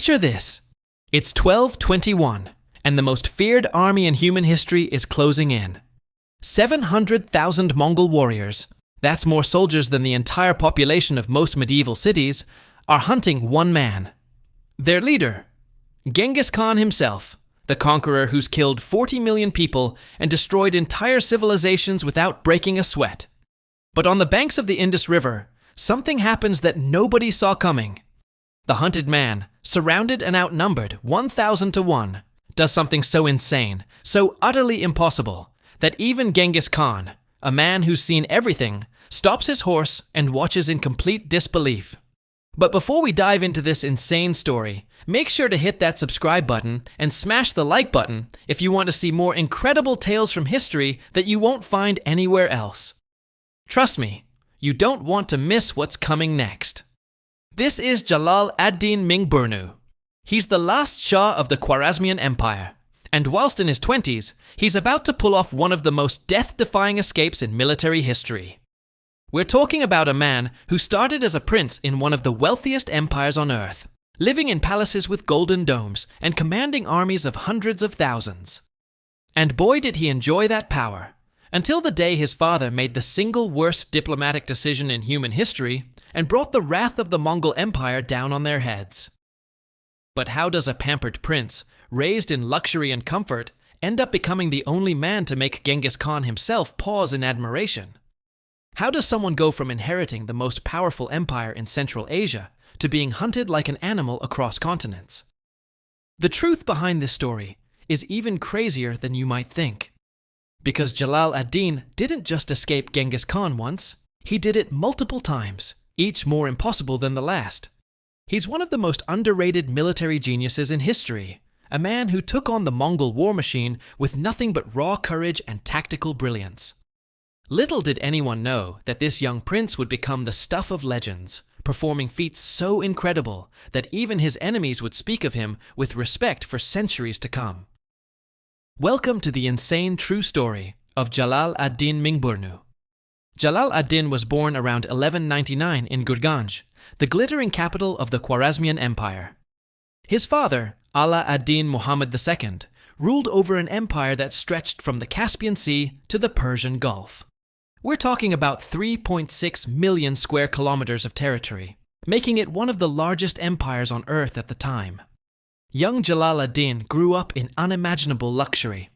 Picture this. It's 1221, and the most feared army in human history is closing in. 700,000 Mongol warriors, that's more soldiers than the entire population of most medieval cities, are hunting one man. Their leader, Genghis Khan himself, the conqueror who's killed 40 million people and destroyed entire civilizations without breaking a sweat. But on the banks of the Indus River, something happens that nobody saw coming. The hunted man, surrounded and outnumbered 1,000 to 1, does something so insane, so utterly impossible, that even Genghis Khan, a man who's seen everything, stops his horse and watches in complete disbelief. But before we dive into this insane story, make sure to hit that subscribe button and smash the like button if you want to see more incredible tales from history that you won't find anywhere else. Trust me, you don't want to miss what's coming next. This is Jalal ad-Din Mingburnu. He's the last Shah of the Khwarazmian Empire, and whilst in his 20s, he's about to pull off one of the most death-defying escapes in military history. We're talking about a man who started as a prince in one of the wealthiest empires on earth, living in palaces with golden domes and commanding armies of hundreds of thousands. And boy did he enjoy that power, until the day his father made the single worst diplomatic decision in human history and brought the wrath of the Mongol Empire down on their heads. But how does a pampered prince, raised in luxury and comfort, end up becoming the only man to make Genghis Khan himself pause in admiration? How does someone go from inheriting the most powerful empire in Central Asia to being hunted like an animal across continents? The truth behind this story is even crazier than you might think. Because Jalal ad-Din didn't just escape Genghis Khan once, he did it multiple times, each more impossible than the last. He's one of the most underrated military geniuses in history, a man who took on the Mongol war machine with nothing but raw courage and tactical brilliance. Little did anyone know that this young prince would become the stuff of legends, performing feats so incredible that even his enemies would speak of him with respect for centuries to come. Welcome to the insane true story of Jalal ad-Din Mingburnu. Jalal ad-Din was born around 1199 in Gurganj, the glittering capital of the Khwarazmian Empire. His father, Ala ad-Din Muhammad II, ruled over an empire that stretched from the Caspian Sea to the Persian Gulf. We're talking about 3.6 million square kilometers of territory, making it one of the largest empires on earth at the time. Young Jalal ad-Din grew up in unimaginable luxury.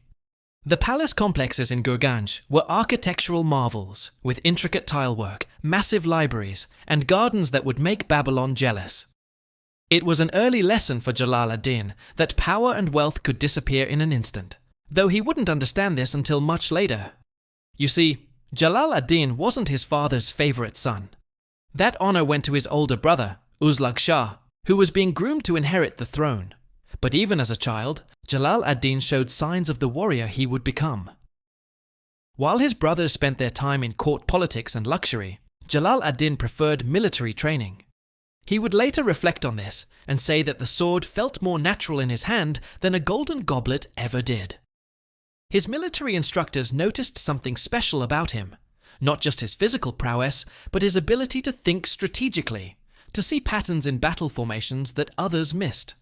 The palace complexes in Gurganj were architectural marvels, with intricate tilework, massive libraries, and gardens that would make Babylon jealous. It was an early lesson for Jalal ad-Din that power and wealth could disappear in an instant, though he wouldn't understand this until much later. You see, Jalal ad-Din wasn't his father's favorite son. That honor went to his older brother, Uzlag Shah, who was being groomed to inherit the throne. But even as a child, Jalal ad-Din showed signs of the warrior he would become. While his brothers spent their time in court politics and luxury, Jalal ad-Din preferred military training. He would later reflect on this and say that the sword felt more natural in his hand than a golden goblet ever did. His military instructors noticed something special about him, not just his physical prowess, but his ability to think strategically, to see patterns in battle formations that others missed.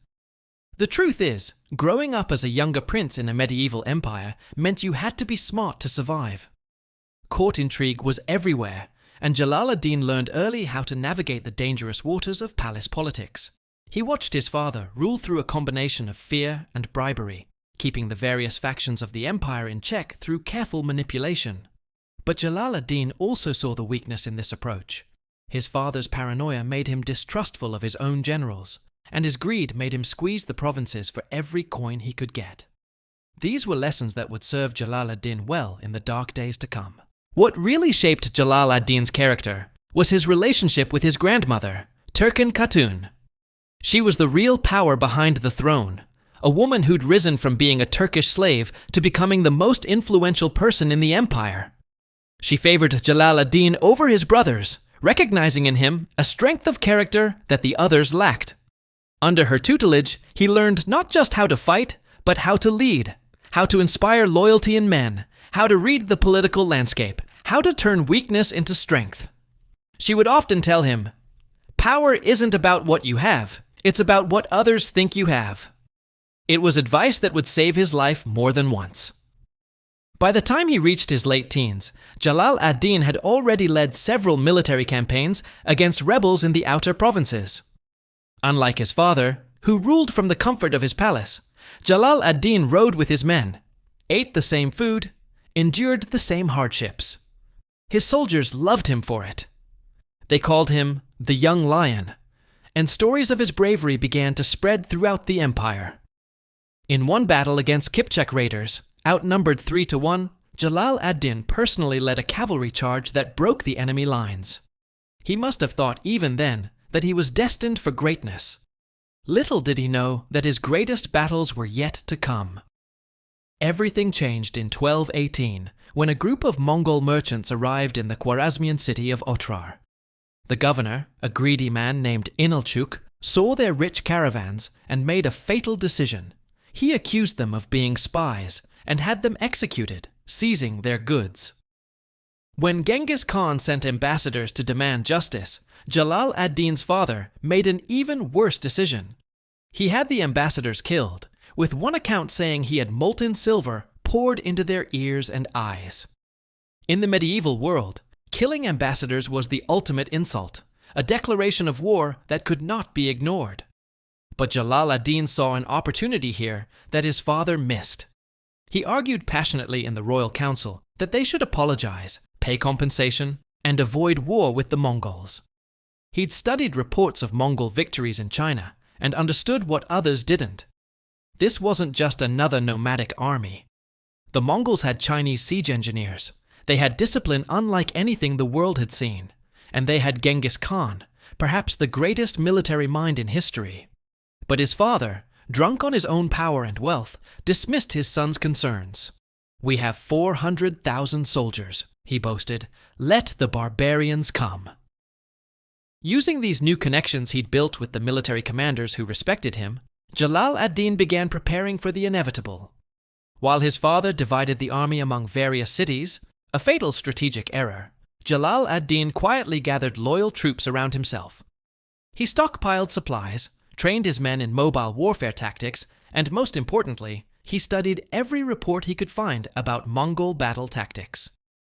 The truth is, growing up as a younger prince in a medieval empire meant you had to be smart to survive. Court intrigue was everywhere, and Jalal ad-Din learned early how to navigate the dangerous waters of palace politics. He watched his father rule through a combination of fear and bribery, keeping the various factions of the empire in check through careful manipulation. But Jalal ad-Din also saw the weakness in this approach. His father's paranoia made him distrustful of his own generals, and his greed made him squeeze the provinces for every coin he could get. These were lessons that would serve Jalal ad-Din well in the dark days to come. What really shaped Jalal ad-Din's character was his relationship with his grandmother, Turkan Khatun. She was the real power behind the throne, a woman who'd risen from being a Turkish slave to becoming the most influential person in the empire. She favored Jalal ad-Din over his brothers, recognizing in him a strength of character that the others lacked. Under her tutelage, he learned not just how to fight, but how to lead, how to inspire loyalty in men, how to read the political landscape, how to turn weakness into strength. She would often tell him, "Power isn't about what you have, It's about what others think you have. It was advice that would save his life more than once. By the time he reached his late teens, Jalal ad-Din had already led several military campaigns against rebels in the outer provinces. Unlike his father, who ruled from the comfort of his palace, Jalal ad-Din rode with his men, ate the same food, endured the same hardships. His soldiers loved him for it. They called him the Young Lion, and stories of his bravery began to spread throughout the empire. In one battle against Kipchak raiders, outnumbered 3-1, Jalal ad-Din personally led a cavalry charge that broke the enemy lines. He must have thought even then that he was destined for greatness. Little did he know that his greatest battles were yet to come. Everything changed in 1218 when a group of Mongol merchants arrived in the Khwarazmian city of Otrar. The governor, a greedy man named Inalchuk, saw their rich caravans and made a fatal decision. He accused them of being spies and had them executed, seizing their goods. When Genghis Khan sent ambassadors to demand justice, Jalal ad-Din's father made an even worse decision. He had the ambassadors killed, with one account saying he had molten silver poured into their ears and eyes. In the medieval world, killing ambassadors was the ultimate insult, a declaration of war that could not be ignored. But Jalal ad-Din saw an opportunity here that his father missed. He argued passionately in the royal council that they should apologize, pay compensation, and avoid war with the Mongols. He'd studied reports of Mongol victories in China and understood what others didn't. This wasn't just another nomadic army. The Mongols had Chinese siege engineers. They had discipline unlike anything the world had seen. And they had Genghis Khan, perhaps the greatest military mind in history. But his father, drunk on his own power and wealth, dismissed his son's concerns. "We have 400,000 soldiers," he boasted. "Let the barbarians come." Using these new connections he'd built with the military commanders who respected him, Jalal ad-Din began preparing for the inevitable. While his father divided the army among various cities, a fatal strategic error, Jalal ad-Din quietly gathered loyal troops around himself. He stockpiled supplies, trained his men in mobile warfare tactics, and most importantly, he studied every report he could find about Mongol battle tactics.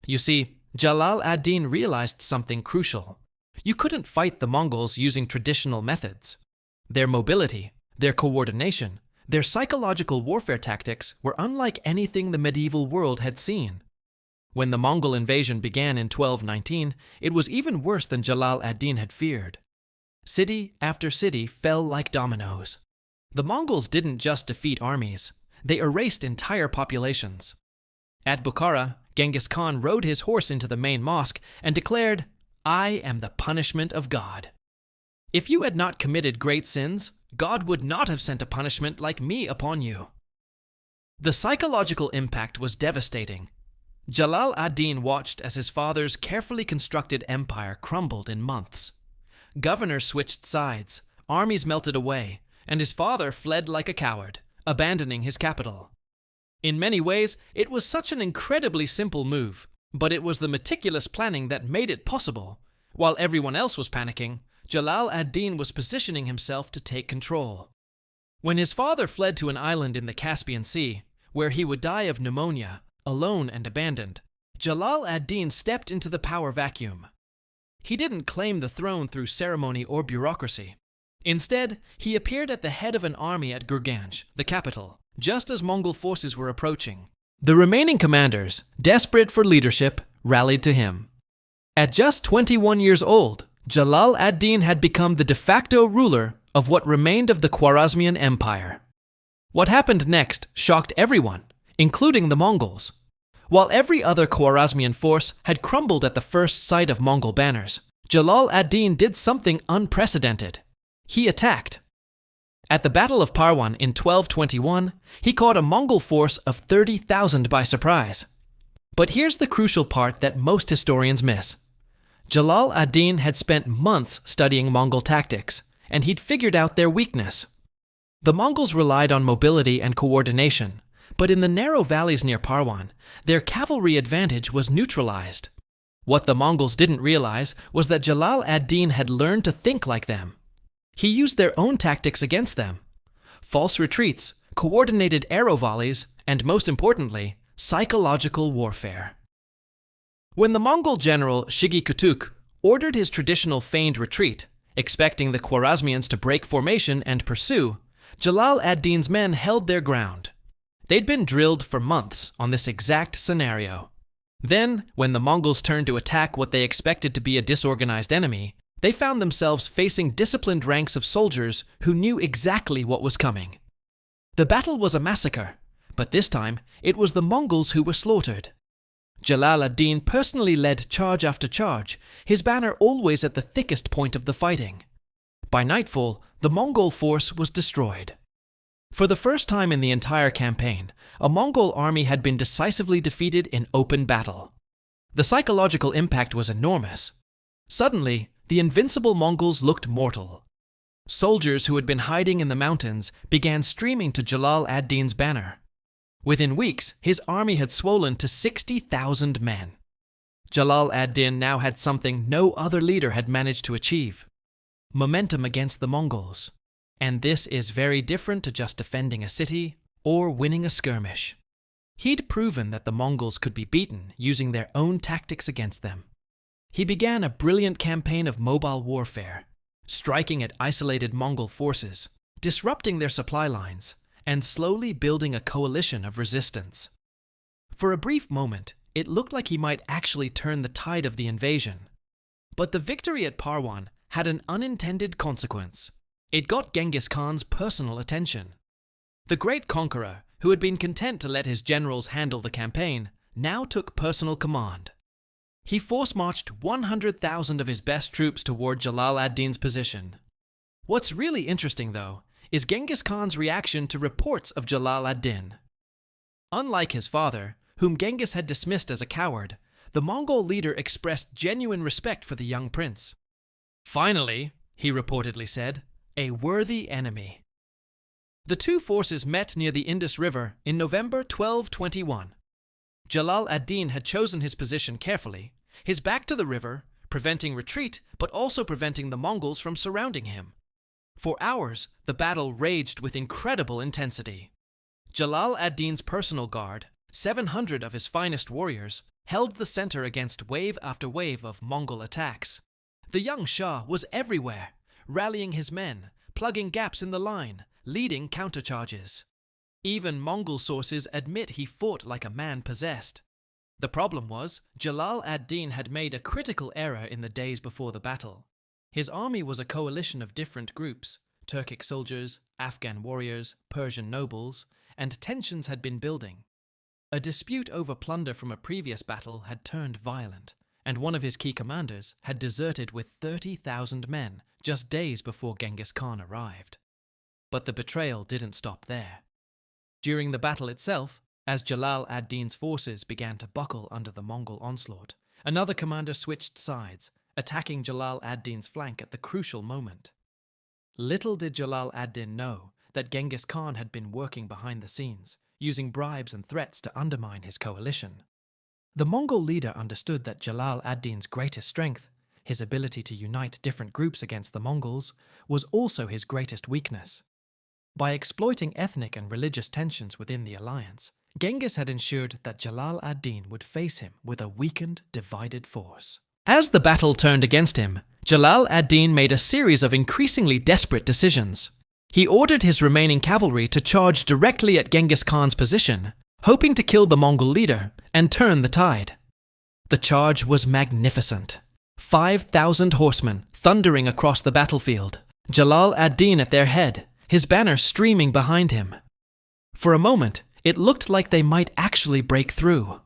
You see, Jalal ad-Din realized something crucial. You couldn't fight the Mongols using traditional methods. Their mobility, their coordination, their psychological warfare tactics were unlike anything the medieval world had seen. When the Mongol invasion began in 1219, it was even worse than Jalal ad-Din had feared. City after city fell like dominoes. The Mongols didn't just defeat armies, they erased entire populations. At Bukhara, Genghis Khan rode his horse into the main mosque and declared, "I am the punishment of God. If you had not committed great sins, God would not have sent a punishment like me upon you." The psychological impact was devastating. Jalal ad-Din watched as his father's carefully constructed empire crumbled in months. Governors switched sides, armies melted away, and his father fled like a coward, abandoning his capital. In many ways, it was such an incredibly simple move, but it was the meticulous planning that made it possible. While everyone else was panicking, Jalal ad-Din was positioning himself to take control. When his father fled to an island in the Caspian Sea, where he would die of pneumonia, alone and abandoned, Jalal ad-Din stepped into the power vacuum. He didn't claim the throne through ceremony or bureaucracy. Instead, he appeared at the head of an army at Gurganj, the capital, just as Mongol forces were approaching. The remaining commanders, desperate for leadership, rallied to him. At just 21 years old, Jalal ad-Din had become the de facto ruler of what remained of the Khwarazmian Empire. What happened next shocked everyone, including the Mongols. While every other Khwarazmian force had crumbled at the first sight of Mongol banners, Jalal ad-Din did something unprecedented. He attacked. At the Battle of Parwan in 1221, he caught a Mongol force of 30,000 by surprise. But here's the crucial part that most historians miss. Jalal ad-Din had spent months studying Mongol tactics, and he'd figured out their weakness. The Mongols relied on mobility and coordination, but in the narrow valleys near Parwan, their cavalry advantage was neutralized. What the Mongols didn't realize was that Jalal ad-Din had learned to think like them. He used their own tactics against them: false retreats, coordinated arrow volleys, and most importantly, psychological warfare. When the Mongol general Shigi Kutuk ordered his traditional feigned retreat, expecting the Khwarazmians to break formation and pursue, Jalal ad-Din's men held their ground. They'd been drilled for months on this exact scenario. Then, when the Mongols turned to attack what they expected to be a disorganized enemy, they found themselves facing disciplined ranks of soldiers who knew exactly what was coming. The battle was a massacre, but this time it was the Mongols who were slaughtered. Jalal ad-Din personally led charge after charge, his banner always at the thickest point of the fighting. By nightfall, the Mongol force was destroyed. For the first time in the entire campaign, a Mongol army had been decisively defeated in open battle. The psychological impact was enormous. Suddenly, the invincible Mongols looked mortal. Soldiers who had been hiding in the mountains began streaming to Jalal ad-Din's banner. Within weeks, his army had swollen to 60,000 men. Jalal ad-Din now had something no other leader had managed to achieve: momentum against the Mongols. And this is very different to just defending a city or winning a skirmish. He'd proven that the Mongols could be beaten using their own tactics against them. He began a brilliant campaign of mobile warfare, striking at isolated Mongol forces, disrupting their supply lines, and slowly building a coalition of resistance. For a brief moment, it looked like he might actually turn the tide of the invasion. But the victory at Parwan had an unintended consequence. It got Genghis Khan's personal attention. The great conqueror, who had been content to let his generals handle the campaign, now took personal command. He force-marched 100,000 of his best troops toward Jalal ad-Din's position. What's really interesting, though, is Genghis Khan's reaction to reports of Jalal ad-Din. Unlike his father, whom Genghis had dismissed as a coward, the Mongol leader expressed genuine respect for the young prince. "Finally," he reportedly said, "a worthy enemy." The two forces met near the Indus River in November 1221. Jalal ad-Din had chosen his position carefully, his back to the river, preventing retreat but also preventing the Mongols from surrounding him. For hours, the battle raged with incredible intensity. Jalal ad-Din's personal guard, 700 of his finest warriors, held the center against wave after wave of Mongol attacks. The young Shah was everywhere, rallying his men, plugging gaps in the line, leading countercharges. Even Mongol sources admit he fought like a man possessed. The problem was, Jalal ad-Din had made a critical error in the days before the battle. His army was a coalition of different groups: Turkic soldiers, Afghan warriors, Persian nobles, and tensions had been building. A dispute over plunder from a previous battle had turned violent, and one of his key commanders had deserted with 30,000 men just days before Genghis Khan arrived. But the betrayal didn't stop there. During the battle itself, as Jalal ad-Din's forces began to buckle under the Mongol onslaught, another commander switched sides, attacking Jalal ad-Din's flank at the crucial moment. Little did Jalal ad-Din know that Genghis Khan had been working behind the scenes, using bribes and threats to undermine his coalition. The Mongol leader understood that Jalal ad-Din's greatest strength, his ability to unite different groups against the Mongols, was also his greatest weakness. By exploiting ethnic and religious tensions within the alliance, Genghis had ensured that Jalal ad-Din would face him with a weakened, divided force. As the battle turned against him, Jalal ad-Din made a series of increasingly desperate decisions. He ordered his remaining cavalry to charge directly at Genghis Khan's position, hoping to kill the Mongol leader and turn the tide. The charge was magnificent. 5,000 horsemen thundering across the battlefield, Jalal ad-Din at their head, his banner streaming behind him. For a moment, it looked like they might actually break through.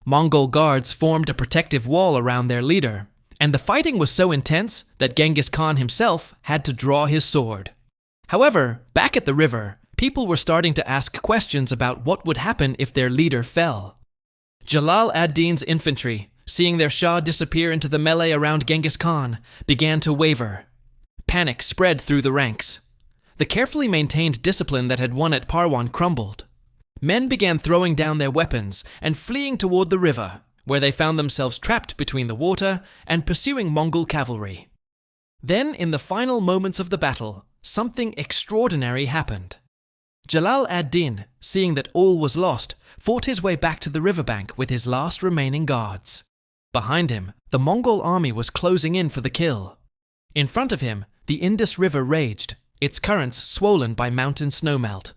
Mongol guards formed a protective wall around their leader, and the fighting was so intense that Genghis Khan himself had to draw his sword. However, back at the river, people were starting to ask questions about what would happen if their leader fell. Jalal ad-Din's infantry, seeing their Shah disappear into the melee around Genghis Khan, began to waver. Panic spread through the ranks. The carefully maintained discipline that had won at Parwan crumbled. Men began throwing down their weapons and fleeing toward the river, where they found themselves trapped between the water and pursuing Mongol cavalry. Then, in the final moments of the battle, something extraordinary happened. Jalal ad-Din, seeing that all was lost, fought his way back to the riverbank with his last remaining guards. Behind him, the Mongol army was closing in for the kill. In front of him, the Indus River raged, its currents swollen by mountain snowmelt.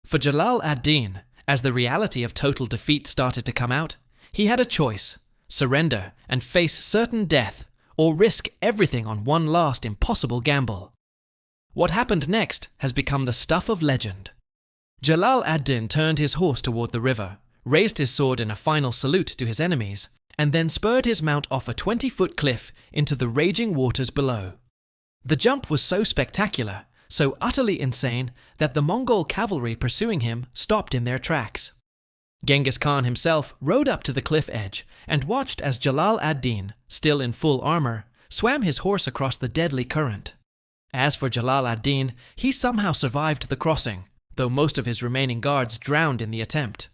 For Jalal ad-Din, as the reality of total defeat started to come out, he had a choice: surrender and face certain death, or risk everything on one last impossible gamble. What happened next has become the stuff of legend. Jalal ad-Din turned his horse toward the river, raised his sword in a final salute to his enemies, and then spurred his mount off a 20-foot cliff into the raging waters below. The jump was so spectacular, so utterly insane, that the Mongol cavalry pursuing him stopped in their tracks. Genghis Khan himself rode up to the cliff edge and watched as Jalal ad-Din, still in full armor, swam his horse across the deadly current. As for Jalal ad-Din, he somehow survived the crossing, though most of his remaining guards drowned in the attempt.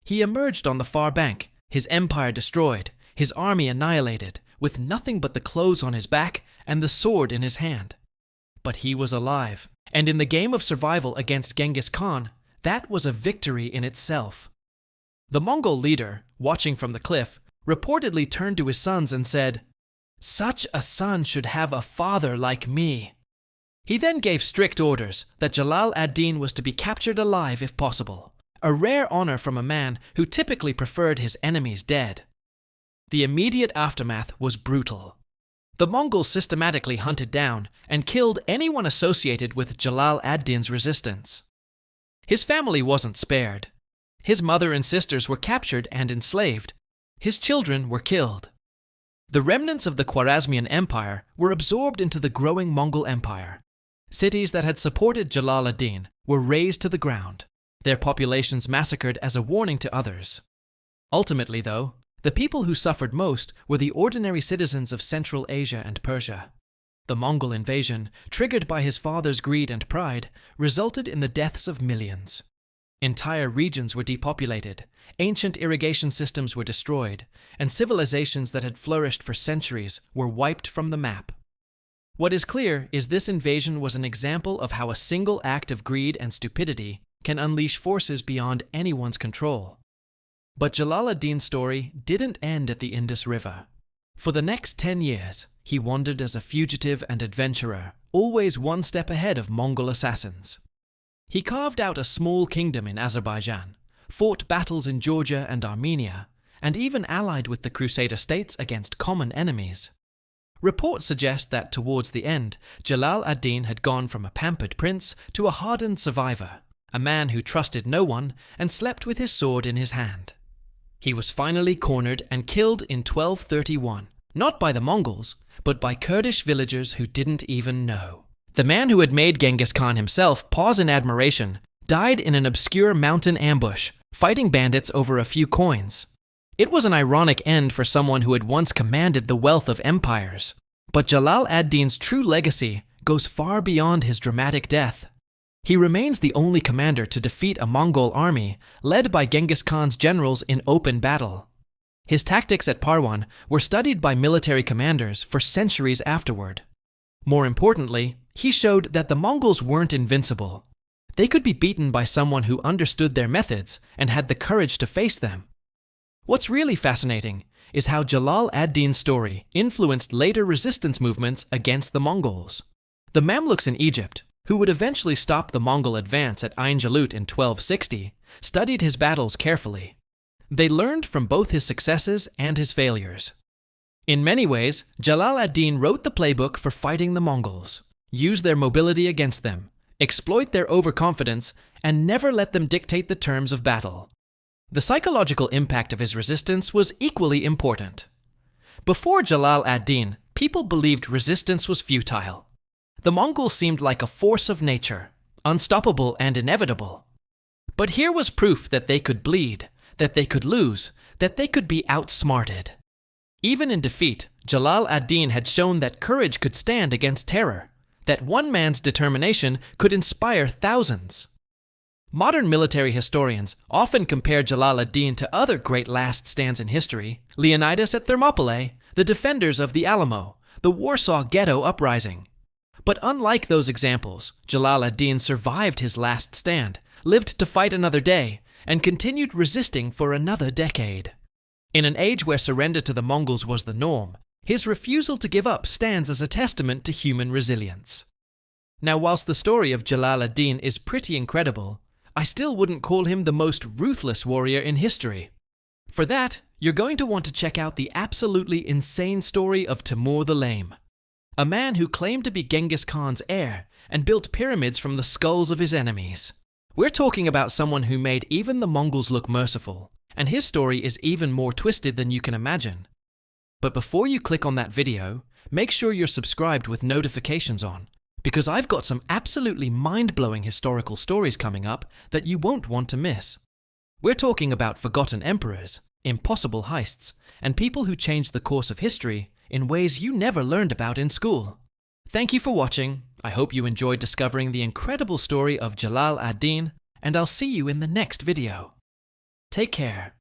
He emerged on the far bank, his empire destroyed, his army annihilated, with nothing but the clothes on his back and the sword in his hand. But he was alive, and in the game of survival against Genghis Khan, that was a victory in itself. The Mongol leader, watching from the cliff, reportedly turned to his sons and said, "Such a son should have a father like me." He then gave strict orders that Jalal ad-Din was to be captured alive if possible, a rare honor from a man who typically preferred his enemies dead. The immediate aftermath was brutal. The Mongols systematically hunted down and killed anyone associated with Jalal ad-Din's resistance. His family wasn't spared. His mother and sisters were captured and enslaved. His children were killed. The remnants of the Khwarazmian Empire were absorbed into the growing Mongol Empire. Cities that had supported Jalal ad-Din were razed to the ground, their populations massacred as a warning to others. Ultimately, though, the people who suffered most were the ordinary citizens of Central Asia and Persia. The Mongol invasion, triggered by his father's greed and pride, resulted in the deaths of millions. Entire regions were depopulated, ancient irrigation systems were destroyed, and civilizations that had flourished for centuries were wiped from the map. What is clear is this invasion was an example of how a single act of greed and stupidity can unleash forces beyond anyone's control. But Jalal ad-Din's story didn't end at the Indus River. For the next 10 years, he wandered as a fugitive and adventurer, always one step ahead of Mongol assassins. He carved out a small kingdom in Azerbaijan, fought battles in Georgia and Armenia, and even allied with the Crusader states against common enemies. Reports suggest that towards the end, Jalal ad-Din had gone from a pampered prince to a hardened survivor, a man who trusted no one and slept with his sword in his hand. He was finally cornered and killed in 1231, not by the Mongols, but by Kurdish villagers who didn't even know. The man who had made Genghis Khan himself pause in admiration died in an obscure mountain ambush, fighting bandits over a few coins. It was an ironic end for someone who had once commanded the wealth of empires. But Jalal ad-Din's true legacy goes far beyond his dramatic death. He remains the only commander to defeat a Mongol army led by Genghis Khan's generals in open battle. His tactics at Parwan were studied by military commanders for centuries afterward. More importantly, he showed that the Mongols weren't invincible. They could be beaten by someone who understood their methods and had the courage to face them. What's really fascinating is how Jalal ad-Din's story influenced later resistance movements against the Mongols. The Mamluks in Egypt, who would eventually stop the Mongol advance at Ain Jalut in 1260, studied his battles carefully. They learned from both his successes and his failures. In many ways, Jalal ad-Din wrote the playbook for fighting the Mongols. Use their mobility against them, exploit their overconfidence, and never let them dictate the terms of battle. The psychological impact of his resistance was equally important. Before Jalal ad-Din, people believed resistance was futile. The Mongols seemed like a force of nature, unstoppable and inevitable. But here was proof that they could bleed, that they could lose, that they could be outsmarted. Even in defeat, Jalal ad-Din had shown that courage could stand against terror, that one man's determination could inspire thousands. Modern military historians often compare Jalal ad-Din to other great last stands in history: Leonidas at Thermopylae, the defenders of the Alamo, the Warsaw Ghetto Uprising. But unlike those examples, Jalal ad-Din survived his last stand, lived to fight another day, and continued resisting for another decade. In an age where surrender to the Mongols was the norm, his refusal to give up stands as a testament to human resilience. Now, whilst the story of Jalal ad-Din is pretty incredible, I still wouldn't call him the most ruthless warrior in history. For that, you're going to want to check out the absolutely insane story of Timur the Lame, a man who claimed to be Genghis Khan's heir and built pyramids from the skulls of his enemies. We're talking about someone who made even the Mongols look merciful, and his story is even more twisted than you can imagine. But before you click on that video, make sure you're subscribed with notifications on, because I've got some absolutely mind-blowing historical stories coming up that you won't want to miss. We're talking about forgotten emperors, impossible heists, and people who changed the course of history in ways you never learned about in school. Thank you for watching. I hope you enjoyed discovering the incredible story of Jalal ad-Din, and I'll see you in the next video. Take care.